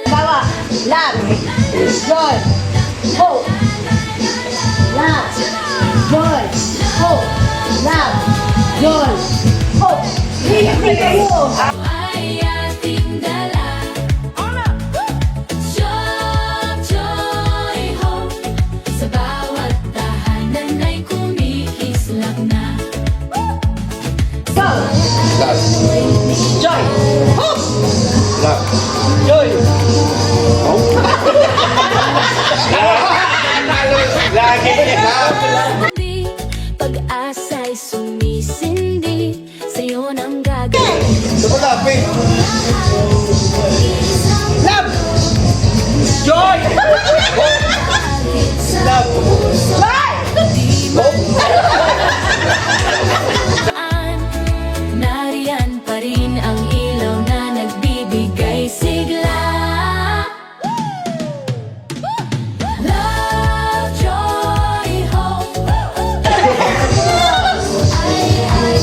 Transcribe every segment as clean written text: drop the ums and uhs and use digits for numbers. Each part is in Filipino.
Bawa, love, joy, hope, love, joy, hope, love, joy, hope. Hindi kayo. Ay ating dala. Joy, hope. Sa bawat tahanan ay kumikislap na. Go! Love. Joy, hope, Love. joy. Lagi. Di pag-asa'y sumisindi, sa'yo nang gagawin. Sumulapi. Love, Joy! Love. joy. Nariyan pa rin ang ilaw na nagbibigay sigla. Love, joy, hope.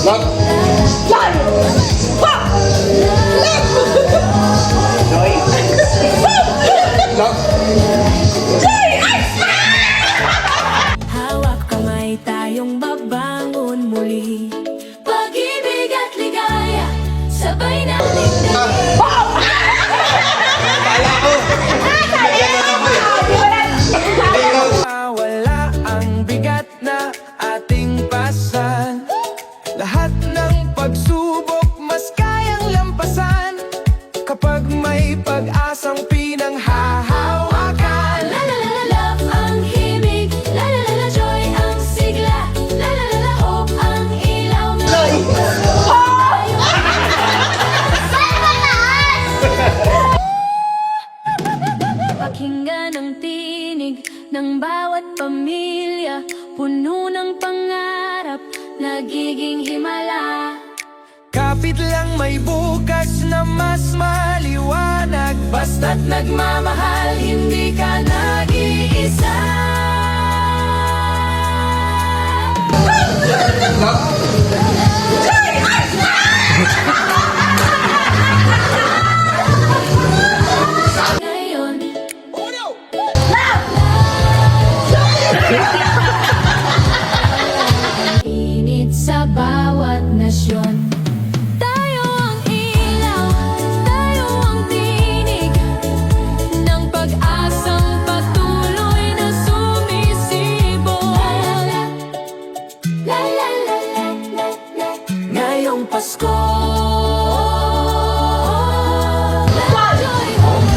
Love. Joy, hope, Joy. Love. Hawak kamay tayong babangon muli. Pag-ibig at ligaya, sabay natin dali. Kala ko. Wala ang bigat na ating pasan. Lahat ng pagsubok mas kayang lampasan kapag may pag-asang pinanghahawakan. La la la la love ang himig, la la la la joy ang sigla, la la la la hope ang ilaw na pakinggan ang tinig ng bawat pamilya, puno ng pangarap, nagiging himala. Kapit lang may bukas na mas maliwanag. Basta't nagmamahal, hindi ka nag-iisa. Ngayon, init sa bawat nasyon. Tayo ang ilaw, tayo ang tinig ng pag-asang patuloy na sumisibol. La la la la la la. Ngayong Pasko, love, joy, hope,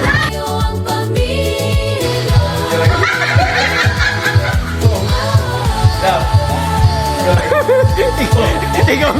tayo ang pamilya. Ikaw.